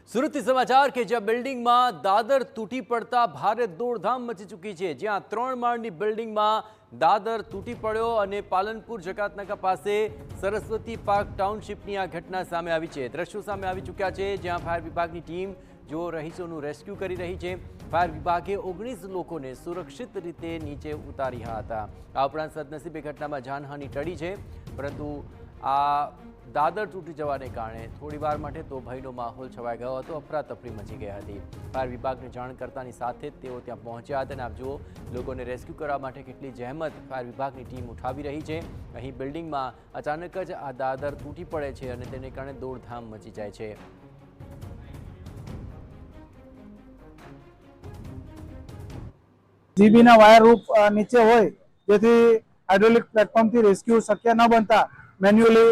સુરતથી સમાચાર કે જ્યાં બિલ્ડિંગમાં દાદર તૂટી પડતા ભારે દોડધામ મચી ચૂકી છે। જ્યાં 3 માળની બિલ્ડિંગમાં દાદર તૂટી પડ્યો અને પાલનપુર જકાતનાકા પાસે સરસ્વતી પાર્ક ટાઉનશીપની આ ઘટના સામે આવી છે। દ્રશ્યો સામે આવી ચૂક્યા છે જ્યાં ફાયર વિભાગની ટીમ જો રહીશોનું રેસ્ક્યુ કરી રહી છે। ફાયર વિભાગે 19 લોકોને સુરક્ષિત રીતે નીચે ઉતાર્યા હતા। આ ઉપરાંત સદનસીબે ઘટનામાં જાનહાનિ ટળી છે, પરંતુ આ દાદર તૂટી જવાને કારણે થોડીવાર માટે તો ભયનો માહોલ છવાઈ ગયો હતો। અફરાતફરી મચી ગઈ હતી। ફાયર વિભાગને જાણ કરતાની સાથે જ તેઓ ત્યાં પહોંચ્યા હતા અને આપ જુઓ લોકોને રેસ્ક્યુ કરવા માટે કેટલી જહેમત ફાયર વિભાગની ટીમ ઉઠાવી રહી છે। અહીં બિલ્ડિંગમાં અચાનક જ આ દાદર તૂટી પડે છે અને તેને કારણે દોડધામ મચી જાય છે। જીબીના વાયર રૂપ નીચે હોય જેથી હાઇડ્રોલિક પ્લેટફોર્મથી રેસ્ક્યુ શક્ય ન બનતા મેન્યુઅલી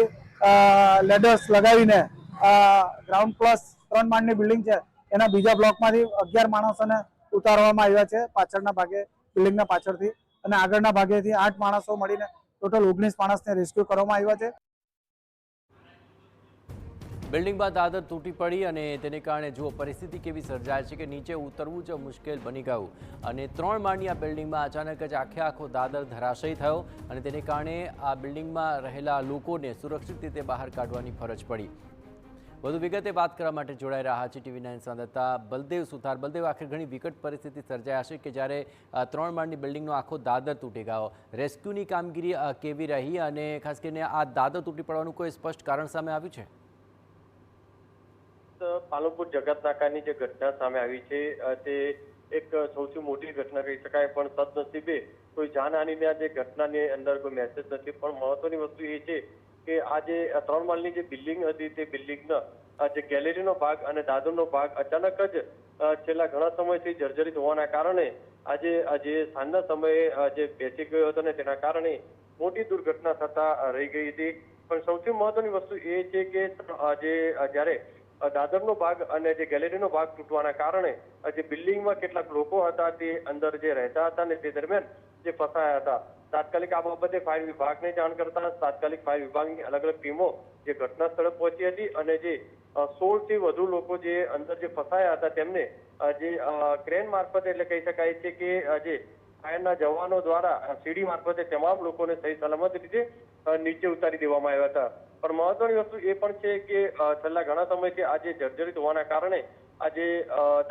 લેડર્સ લગાવીને ગ્રાઉન્ડ પ્લસ 3 માળની બિલ્ડિંગ છે એના બીજા બ્લોકમાંથી 11 માણસોને ઉતારવામાં આવ્યા છે। પાછળના ભાગે બિલ્ડિંગના પાછળથી અને આગળના ભાગેથી 8 માણસો મળીને ટોટલ 19 માણસને રેસ્ક્યુ કરવામાં આવ્યા છે। બિલ્ડિંગમાં દાદર તૂટી પડી અને તેને કારણે જુઓ પરિસ્થિતિ કેવી સર્જાય છે કે નીચે ઉતરવું જ મુશ્કેલ બની ગયું અને 3 માળની આ બિલ્ડિંગમાં અચાનક જ આખો દાદર ધરાશયી થયો અને તેને કારણે આ બિલ્ડિંગમાં રહેલા લોકોને સુરક્ષિત રીતે બહાર કાઢવાની ફરજ પડી। વધુ વિગતે વાત કરવા માટે જોડાઈ રહ્યા છે TV9 સંવાદદાતા બલદેવ સુથાર। બલદેવ, આખરે ઘણી વિકટ પરિસ્થિતિ સર્જાઈ હશે કે જ્યારે 3 માળની બિલ્ડિંગનો આખો દાદર તૂટી ગયો। રેસ્ક્યુની કામગીરી કેવી રહી અને ખાસ કરીને આ દાદર તૂટી પડવાનું કોઈ સ્પષ્ટ કારણ સામે આવ્યું છે? પાલનપુર જકાતનાકાની જે ઘટના સામે આવી છે તે એક સૌથી મોટી ઘટના કહી શકાય, પણ સદનસીબે કોઈ જાનહાનિના જે ઘટનાની અંદર કોઈ મેસેજ નથી। પણ મહત્વની વસ્તુ એ છે કે આ જે 3 માળની જે બિલ્ડિંગ હતી તે બિલ્ડિંગના જે ગેલેરીનો ભાગ અને દાદરનો ભાગ અચાનક જ છેલ્લા ઘણા સમયથી જર્જરિત હોવાના કારણે આજે સાંજના સમયે જે બેસી ગયો હતો ને તેના કારણે મોટી દુર્ઘટના થતા રહી ગઈ હતી। પણ સૌથી મહત્વની વસ્તુ એ છે કે જ્યારે દાદરનો ભાગ અને જે ગેલેરીનો ભાગ તૂટવાના કારણે જે બિલ્ડિંગમાં કેટલાક લોકો હતા તે અંદર જે રહેતા હતા ને તે દરમિયાન જે ફસાયા હતા। તાત્કાલિક આ બાબતે ફાયર વિભાગને જાણ કરતા તાત્કાલિક ફાયર વિભાગની અલગ અલગ ટીમો જે ઘટના સ્થળે પહોંચી હતી અને જે 16 થી વધુ લોકો જે અંદર જે ફસાયા હતા તેમને જે ક્રેન મારફતે એટલે કહી શકાય છે કે જે ફાયરના જવાનો દ્વારા સીડી મારફતે તમામ લોકોને સહી સલામત રીતે નીચે ઉતારી દેવામાં આવ્યા હતા। પણ મહત્વની વસ્તુ એ પણ છે કે છેલ્લા ઘણા સમયથી આજે જર્જરિત હોવાના કારણે આજે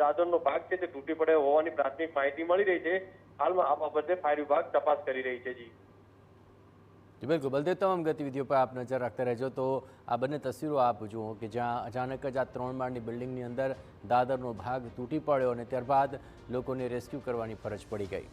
દાદરનો ભાગ છે તે તૂટી પડ્યો હોવાની પ્રાથમિક માહિતી મળી રહી છે। હાલમાં આ બાબતે ફાયર વિભાગ તપાસ કરી રહી છે। જી બિલકુલ બલદેવ, તમામ ગતિવિધિઓ પર આપ નજર રાખતા રહેજો। તો આ બંને તસવીરો આપ જુઓ કે જ્યાં અચાનક જ આ 3 માળની બિલ્ડિંગની અંદર દાદરનો ભાગ તૂટી પડ્યો અને ત્યારબાદ લોકોને રેસ્ક્યુ કરવાની ફરજ પડી ગઈ।